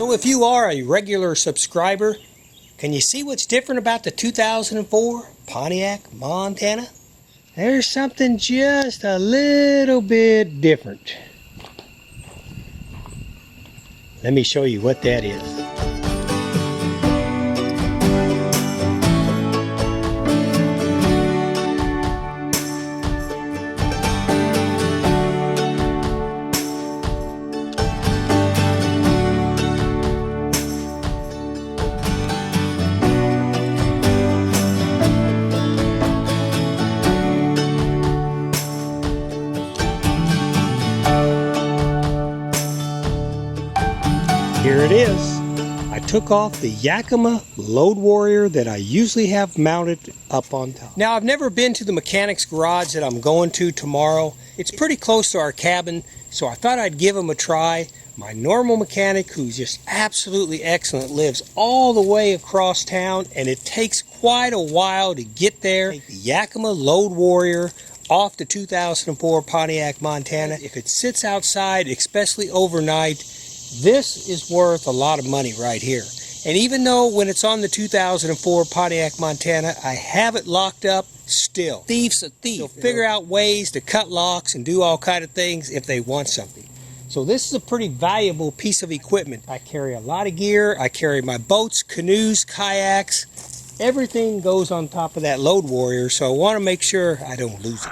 So if you are a regular subscriber, can you see what's different about the 2004 Pontiac Montana? There's something just a little bit different. Let me show you what that is. Here it is. I took off the Yakima Load Warrior that I usually have mounted up on top. Now, I've never been to the mechanic's garage that I'm going to tomorrow. It's pretty close to our cabin, so I thought I'd give him a try. My normal mechanic, who's just absolutely excellent, lives all the way across town, and it takes quite a while to get there. The Yakima Load Warrior off the 2004 Pontiac Montana. If it sits outside, especially overnight, this is worth a lot of money right here. And even though when it's on the 2004 Pontiac Montana, I have it locked up, still, thief's a thief. They'll figure out ways to cut locks and do all kind of things if they want something. So this is a pretty valuable piece of equipment. I carry a lot of gear. I carry my boats, canoes, kayaks. Everything goes on top of that Load Warrior, so I want to make sure I don't lose it.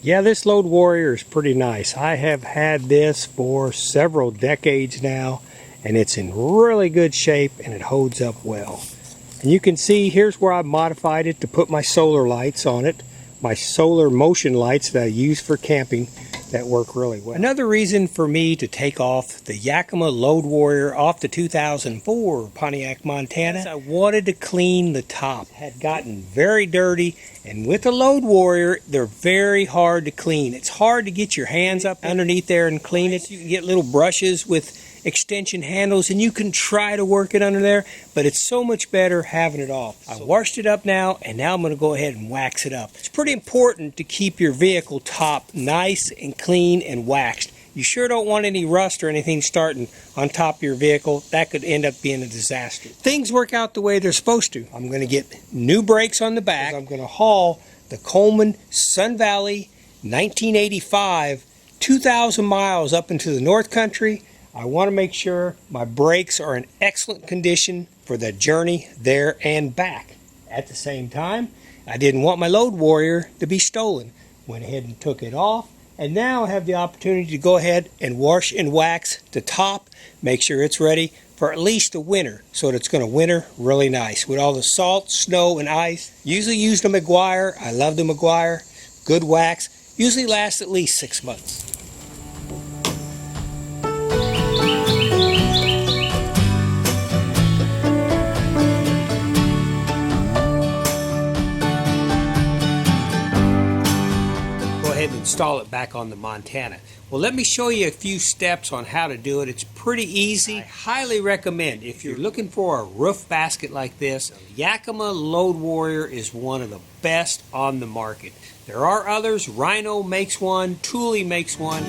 Yeah, this Load Warrior is pretty nice. I have had this for several decades now, and it's in really good shape and it holds up well. And you can see here's where I've modified it to put my solar lights on it, my solar motion lights that I use for camping that work really well. Another reason for me to take off the Yakima Load Warrior off the 2004 Pontiac Montana is I wanted to clean the top. It had gotten very dirty, and with the Load Warrior, they're very hard to clean. It's hard to get your hands up underneath there and clean it. You can get little brushes with extension handles and you can try to work it under there, but it's so much better having it off. I washed it up now, and now I'm going to go ahead and wax it up. It's pretty important to keep your vehicle top nice and clean and waxed. You sure don't want any rust or anything starting on top of your vehicle. That could end up being a disaster. Things work out the way they're supposed to. I'm going to get new brakes on the back. I'm going to haul the Coleman Sun Valley 1985 2,000 miles up into the North Country. I want to make sure my brakes are in excellent condition for the journey there and back. At the same time, I didn't want my Load Warrior to be stolen. Went ahead and took it off, and now I have the opportunity to go ahead and wash and wax the top, make sure it's ready for at least a winter, so that it's going to winter really nice with all the salt, snow, and ice. Usually use the Maguire. I love the Maguire. Good wax. Usually lasts at least 6 months. Install it back on the Montana. Well, let me show you a few steps on how to do it. It's pretty easy. I highly recommend, if you're looking for a roof basket like this, Yakima Load Warrior is one of the best on the market. There are others. Rhino makes one, Thule makes one.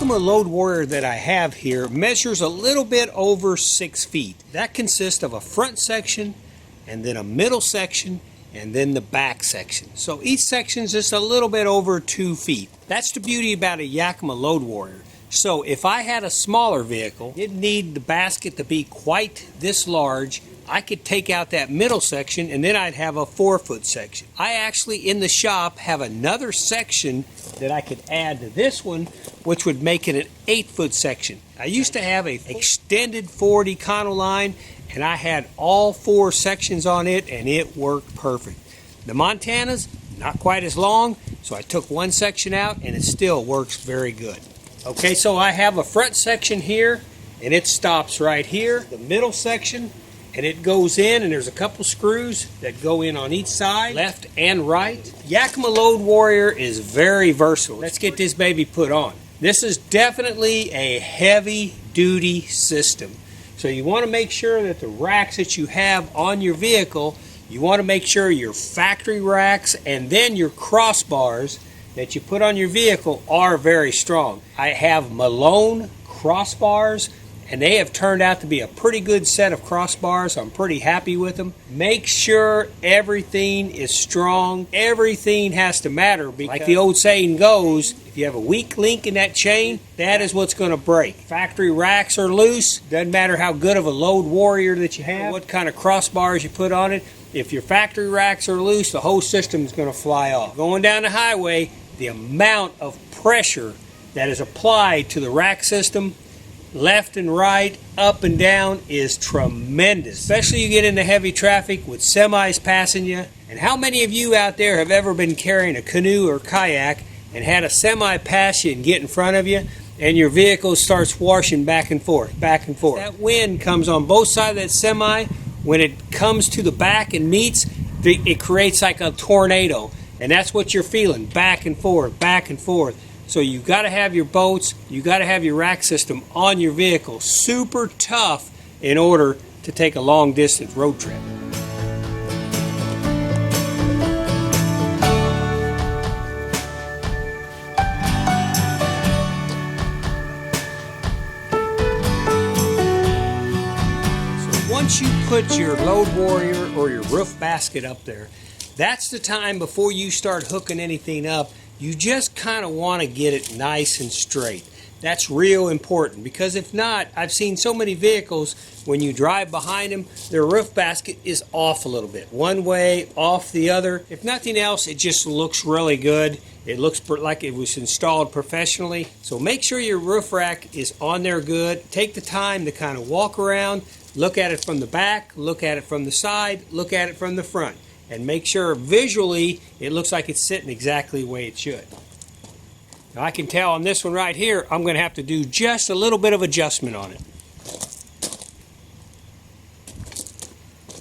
The Load Warrior that I have here measures a little bit over 6 feet. That consists of a front section and then a middle section and then the back section. So each section is just a little bit over 2 feet. That's the beauty about a Yakima Load Warrior. So if I had a smaller vehicle, didn't need the basket to be quite this large, I could take out that middle section and then I'd have a 4-foot section. I actually in the shop have another section that I could add to this one, which would make it an 8-foot section. I used to have a extended Ford Econoline, and I had all 4 sections on it, and it worked perfect. The Montana's not quite as long, so I took one section out, and it still works very good. Okay, so I have a front section here, and it stops right here. The middle section, and it goes in, and there's a couple screws that go in on each side, left and right. Yakima Load Warrior is very versatile. Let's get this baby put on. This is definitely a heavy-duty system. So you want to make sure that the racks that you have on your vehicle, You want to make sure your factory racks and then your crossbars that you put on your vehicle are very strong. I have Malone crossbars, and they have turned out to be a pretty good set of crossbars. I'm pretty happy with them. Make sure everything is strong. Everything has to matter, because like the old saying goes, if you have a weak link in that chain, that is what's going to break. Factory racks are loose. Doesn't matter how good of a Load Warrior that you have, what kind of crossbars you put on it. If your factory racks are loose, the whole system is going to fly off. Going down the highway, the amount of pressure that is applied to the rack system, left and right, up and down, is tremendous. Especially you get into heavy traffic with semis passing you. And how many of you out there have ever been carrying a canoe or kayak and had a semi pass you and get in front of you, and your vehicle starts washing back and forth, back and forth? That wind comes on both sides of that semi. When it comes to the back and meets, it creates like a tornado. And that's what you're feeling, back and forth, back and forth. So you've got to have your boats, you've got to have your rack system on your vehicle super tough in order to take a long distance road trip. So once you put your Load Warrior or your roof basket up there, that's the time before you start hooking anything up. You just kind of want to get it nice and straight. That's real important, because if not, I've seen so many vehicles, when you drive behind them, their roof basket is off a little bit. One way, off the other. If nothing else, it just looks really good. It looks like it was installed professionally. So make sure your roof rack is on there good. Take the time to kind of walk around, look at it from the back, look at it from the side, look at it from the front. And make sure visually it looks like it's sitting exactly the way it should. Now I can tell on this one right here, I'm going to have to do just a little bit of adjustment on it.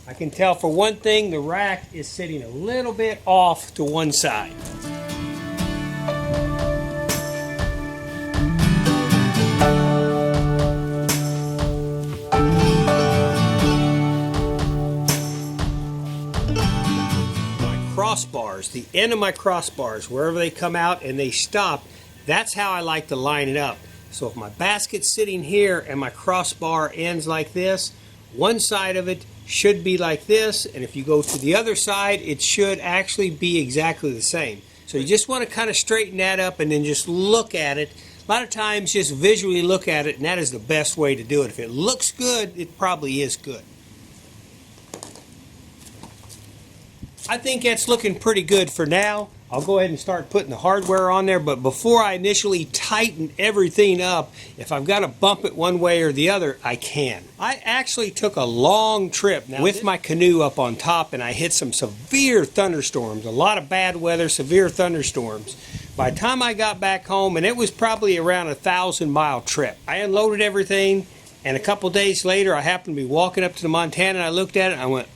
I can tell for one thing, the rack is sitting a little bit off to one side. Crossbars, the end of my crossbars, wherever they come out and they stop, that's how I like to line it up. So if my basket's sitting here and my crossbar ends like this, one side of it should be like this, and if you go to the other side, it should actually be exactly the same. So you just want to kind of straighten that up and then just look at it. A lot of times just visually look at it, and that is the best way to do it. If it looks good, it probably is good. I think that's looking pretty good for now. I'll go ahead and start putting the hardware on there, but before I initially tighten everything up, if I've got to bump it one way or the other, I can. I actually took a long trip with my canoe up on top, and I hit some severe thunderstorms, a lot of bad weather, severe thunderstorms. By the time I got back home, and it was probably around a 1,000-mile trip, I unloaded everything, and a couple days later, I happened to be walking up to the Montana, and I looked at it, and I went,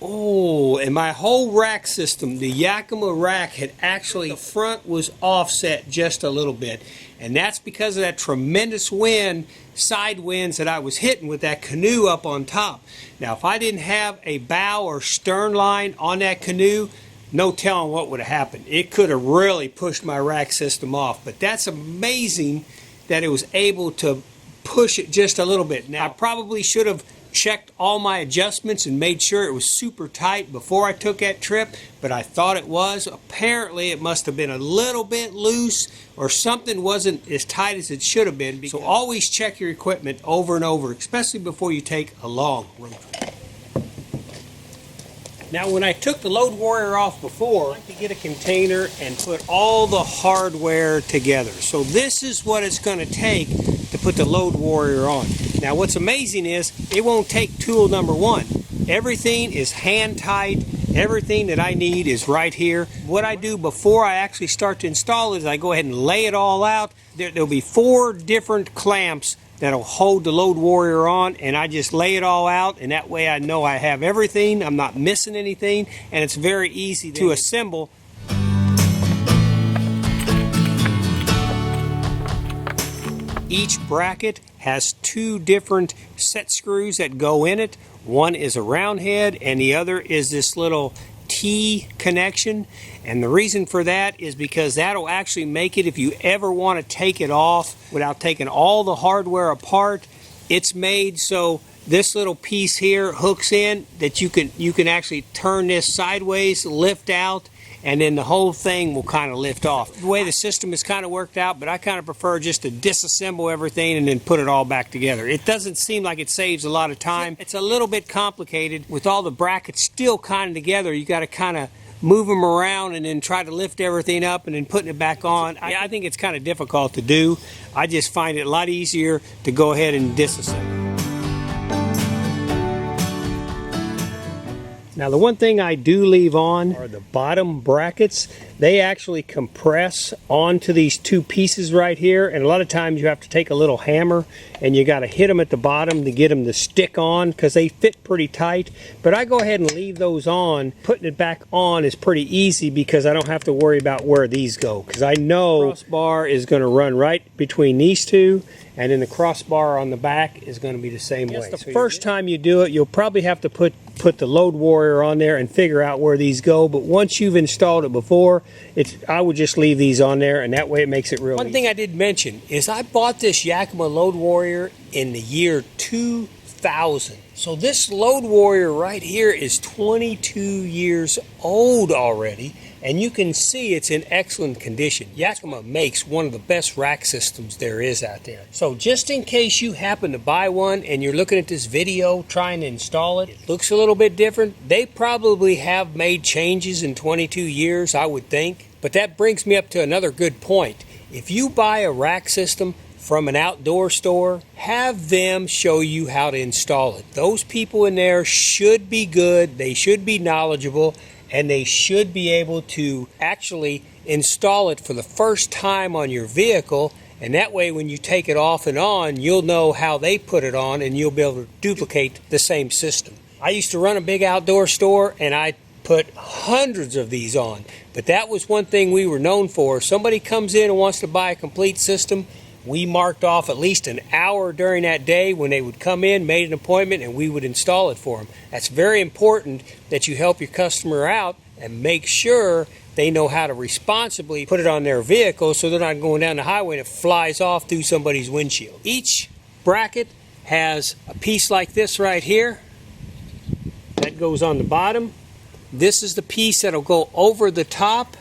oh, and my whole rack system, the Yakima rack, had actually, the front was offset just a little bit. And that's because of that tremendous wind, side winds that I was hitting with that canoe up on top. Now, if I didn't have a bow or stern line on that canoe, no telling what would have happened. It could have really pushed my rack system off. But that's amazing that it was able to push it just a little bit. Now, I probably should have checked all my adjustments and made sure it was super tight before I took that trip, but I thought it was. Apparently it must have been a little bit loose, or something wasn't as tight as it should have been. So always check your equipment over and over, especially before you take a long road trip. Now, when I took the Load Warrior off before, I like to get a container and put all the hardware together. So this is what it's going to take to put the Load Warrior on. Now, what's amazing is it won't take tool number one. Everything is hand tight. Everything that I need is right here. What I do before I actually start to install it is I go ahead and lay it all out. There'll be 4 different clamps that'll hold the Load Warrior on, and I just lay it all out, and that way I know I have everything, I'm not missing anything, and it's very easy to assemble. Each bracket has two different set screws that go in it. One is a round head and the other is this little T connection, and the reason for that is because that'll actually make it, if you ever want to take it off without taking all the hardware apart, it's made so this little piece here hooks in that you can actually turn this sideways, lift out, and then the whole thing will kind of lift off. The way the system is kind of worked out, but I kind of prefer just to disassemble everything and then put it all back together. It doesn't seem like it saves a lot of time. It's a little bit complicated with all the brackets still kind of together. You got to kind of move them around and then try to lift everything up and then putting it back on. I think it's kind of difficult to do. I just find it a lot easier to go ahead and disassemble. Now the one thing I do leave on are the bottom brackets. They actually compress onto these two pieces right here, and a lot of times you have to take a little hammer and you got to hit them at the bottom to get them to stick on because they fit pretty tight. But I go ahead and leave those on. Putting it back on is pretty easy because I don't have to worry about where these go, because I know the crossbar is going to run right between these two, and then the crossbar on the back is going to be the same way. The first time you do it, you'll probably have to put the Load Warrior on there and figure out where these go, but once you've installed it before, I would just leave these on there, and that way it makes it real easy. One thing I did mention is I bought this Yakima Load Warrior in the year 2000. So this Load Warrior right here is 22 years old already, and you can see it's in excellent condition. Yakima makes one of the best rack systems there is out there. So just in case you happen to buy one and you're looking at this video trying to install it, it looks a little bit different. They probably have made changes in 22 years, I would think. But that brings me up to another good point. If you buy a rack system from an outdoor store, have them show you how to install it. Those people in there should be good, they should be knowledgeable, and they should be able to actually install it for the first time on your vehicle, and that way when you take it off and on, you'll know how they put it on and you'll be able to duplicate the same system. I used to run a big outdoor store and I put hundreds of these on, but that was one thing we were known for. If somebody comes in and wants to buy a complete system, we marked off at least an hour during that day when they would come in, made an appointment, and we would install it for them. That's very important that you help your customer out and make sure they know how to responsibly put it on their vehicle so they're not going down the highway and it flies off through somebody's windshield. Each bracket has a piece like this right here that goes on the bottom. This is the piece that'll go over the top,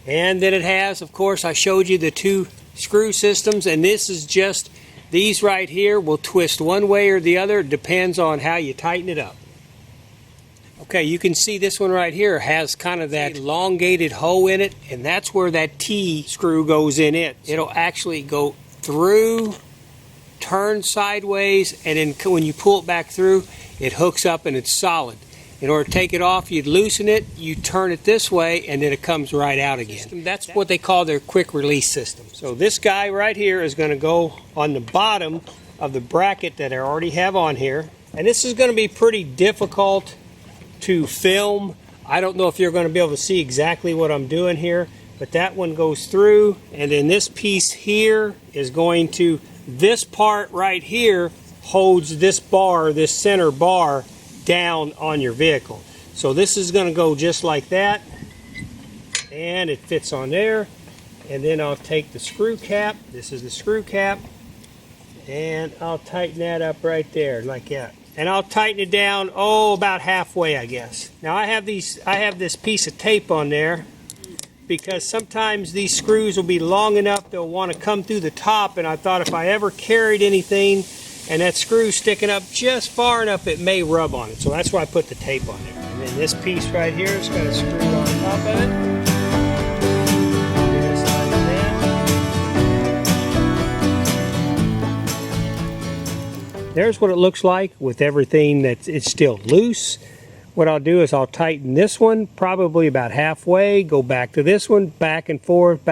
and then it has, of course, I showed you the two screw systems, and this is just, these right here will twist one way or the other. It depends on how you tighten it up. Okay, you can see this one right here has kind of that elongated hole in it, and that's where that T screw goes in it. It'll actually go through, turn sideways, and then when you pull it back through, it hooks up and it's solid. In order to take it off, you'd loosen it, you turn it this way, and then it comes right out again. That's what they call their quick release system. So this guy right here is going to go on the bottom of the bracket that I already have on here. And this is going to be pretty difficult to film. I don't know if you're going to be able to see exactly what I'm doing here, but that one goes through, and then this piece here is going to, this part right here holds this bar, this center bar, down on your vehicle. So this is going to go just like that, and it fits on there. And then I'll take the screw cap, this is the screw cap, and I'll tighten that up right there like that. And I'll tighten it down, about halfway, I guess. Now I have this piece of tape on there because sometimes these screws will be long enough they'll want to come through the top, and I thought if I ever carried anything and that screw's sticking up just far enough, it may rub on it. So that's why I put the tape on there. And then this piece right here is going to screw on top of it. Just like that. There's what it looks like with everything it's still loose. What I'll do is I'll tighten this one probably about halfway, go back to this one, back and forth,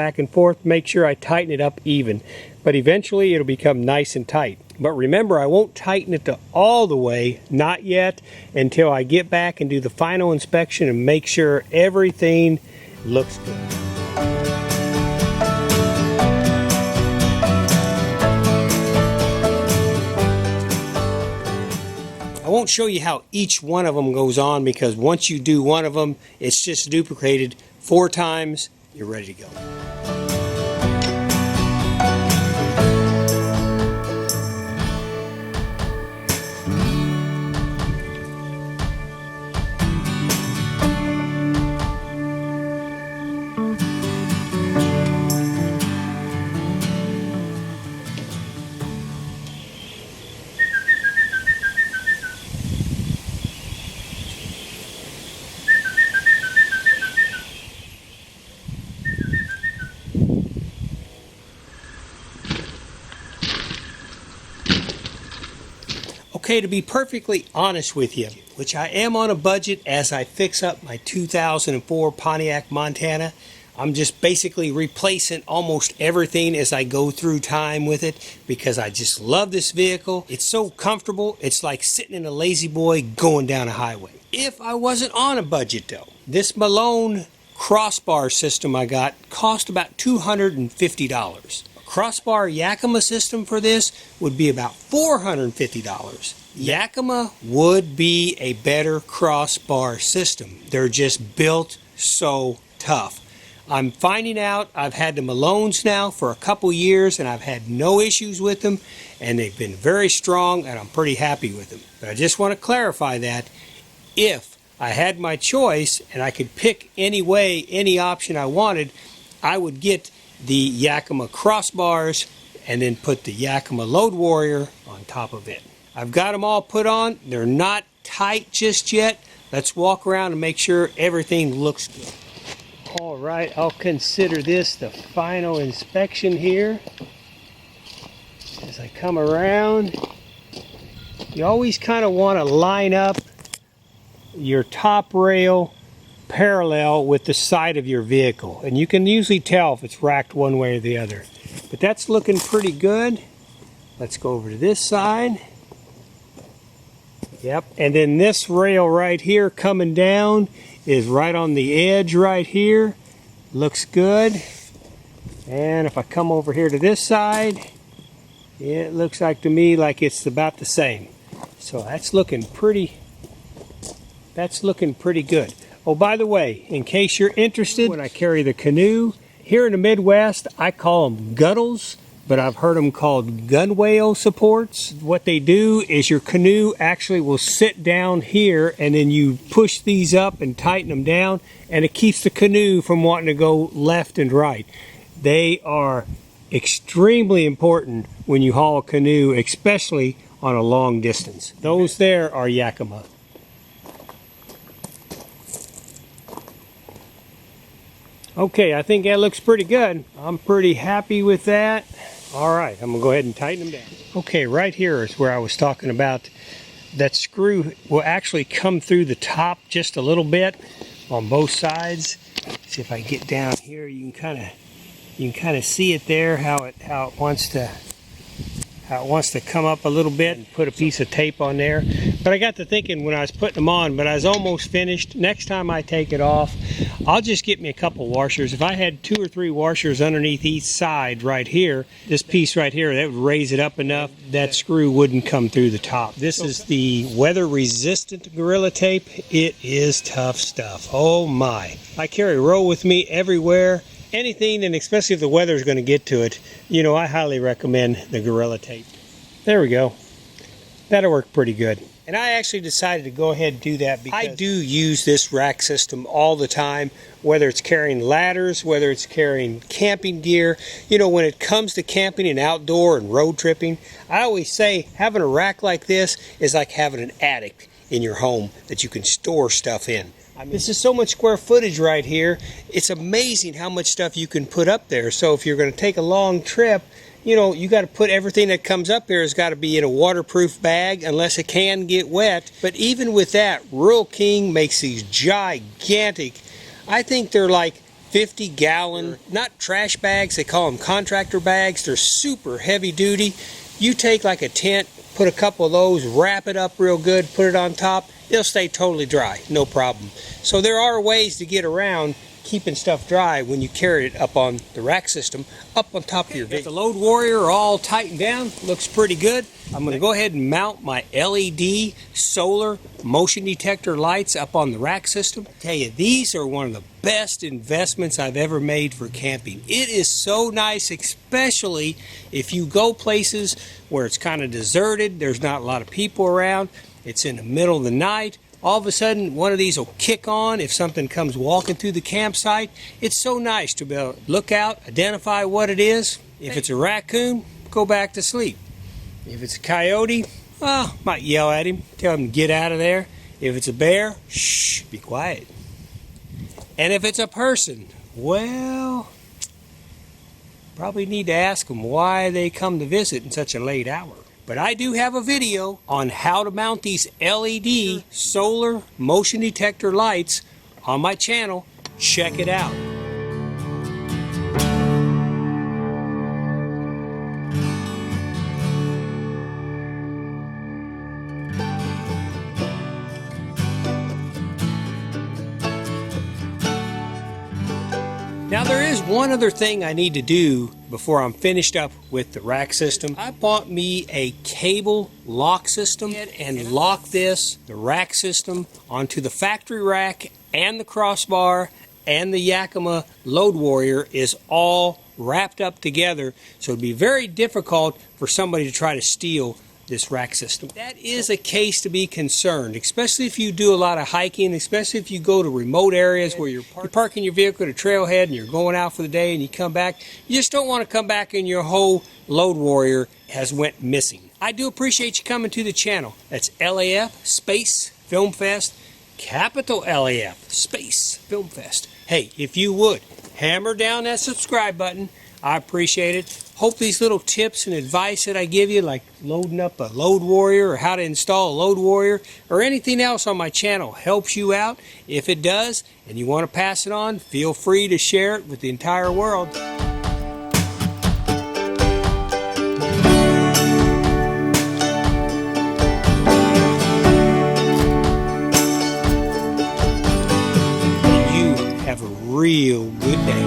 make sure I tighten it up even. But eventually it'll become nice and tight. But remember, I won't tighten it to all the way, not yet, until I get back and do the final inspection and make sure everything looks good. won't show you how each one of them goes on, because once you do one of them, it's just duplicated 4 times, you're ready to go. Okay, to be perfectly honest with you, which I am on a budget as I fix up my 2004 Pontiac Montana, I'm just basically replacing almost everything as I go through time with it, because I just love this vehicle. It's so comfortable, it's like sitting in a lazy boy going down a highway. If I wasn't on a budget though, this Malone crossbar system I got cost about $250. Crossbar Yakima system for this would be about $450. Yakima would be a better crossbar system. They're just built so tough. I'm finding out I've had the Malones now for a couple years and I've had no issues with them, and they've been very strong and I'm pretty happy with them. But I just want to clarify that if I had my choice and I could pick any way, any option I wanted, I would get the Yakima crossbars and then put the Yakima Load Warrior on top of it. I've got them all put on. They're not tight just yet. Let's walk around and make sure everything looks good. All right, I'll consider this the final inspection here. As I come around, you always kind of want to line up your top rail parallel with the side of your vehicle, and you can usually tell if it's racked one way or the other. But that's looking pretty good. Let's go over to this side. Yep, and then this rail right here coming down is right on the edge right here. Looks good. And if I come over here to this side, it looks like to me like it's about the same. So that's looking pretty good. Oh, by the way, in case you're interested, when I carry the canoe, here in the Midwest, I call them gunnels, but I've heard them called gunwale supports. What they do is your canoe actually will sit down here, and then you push these up and tighten them down, and it keeps the canoe from wanting to go left and right. They are extremely important when you haul a canoe, especially on a long distance. Those there are Yakima. Okay, I think that looks pretty good. I'm pretty happy with that. All right, I'm gonna go ahead and tighten them down. Okay, right here is where I was talking about. That screw will actually come through the top just a little bit on both sides. See if I get down here, you can kind of see it there, how it wants to come up a little bit, and put a piece of tape on there. But I got to thinking when I was putting them on, but I was almost finished. Next time I take it off, I'll just get me a couple washers. If I had 2 or 3 washers underneath each side right here, this piece right here, that would raise it up enough that screw wouldn't come through the top. This is the weather resistant Gorilla Tape. It is tough stuff. Oh my. I carry a roll with me everywhere. Anything, and especially if the weather is going to get to it, you know, I highly recommend the Gorilla Tape. There we go. That'll work pretty good. And I actually decided to go ahead and do that because I do use this rack system all the time, whether it's carrying ladders, whether it's carrying camping gear. You know, when it comes to camping and outdoor and road tripping, I always say having a rack like this is like having an attic in your home that you can store stuff in. I mean, this is so much square footage right here. It's amazing how much stuff you can put up there. So if you're going to take a long trip, you know, you got to put everything that comes up here has got to be in a waterproof bag unless it can get wet. But even with that, Rural King makes these gigantic, I think they're like 50-gallon, not trash bags, they call them contractor bags. They're super heavy duty. You take like a tent, put a couple of those, wrap it up real good, put it on top, it'll stay totally dry, no problem. So there are ways to get around keeping stuff dry when you carry it up on the rack system, up on top of your vehicle. The Load Warrior are all tightened down, looks pretty good. I'm going to go ahead and mount my LED solar motion detector lights up on the rack system. I tell you, these are one of the best investments I've ever made for camping. It is so nice, especially if you go places where it's kind of deserted, there's not a lot of people around, it's in the middle of the night. All of a sudden, one of these will kick on if something comes walking through the campsite. It's so nice to be able to look out, identify what it is. If it's a raccoon, go back to sleep. If it's a coyote, well, might yell at him, tell him to get out of there. If it's a bear, shh, be quiet. And if it's a person, well, probably need to ask them why they come to visit in such a late hour. But I do have a video on how to mount these LED solar motion detector lights on my channel. Check it out. Now there is one other thing I need to do before I'm finished up with the rack system. I bought me a cable lock system and lock the rack system onto the factory rack, and the crossbar and the Yakima Load Warrior is all wrapped up together, so it'd be very difficult for somebody to try to steal this rack system. That is a case to be concerned, especially if you do a lot of hiking, especially if you go to remote areas where you're parking your vehicle at a trailhead and you're going out for the day and you come back. You just don't want to come back and your whole Load Warrior has went missing. I do appreciate you coming to the channel. That's LAF Space Film Fest, capital LAF Space Film Fest. Hey, if you would, hammer down that subscribe button. I appreciate it. Hope these little tips and advice that I give you, like loading up a Load Warrior or how to install a Load Warrior or anything else on my channel, helps you out. If it does and you want to pass it on, feel free to share it with the entire world. And you have a real good day.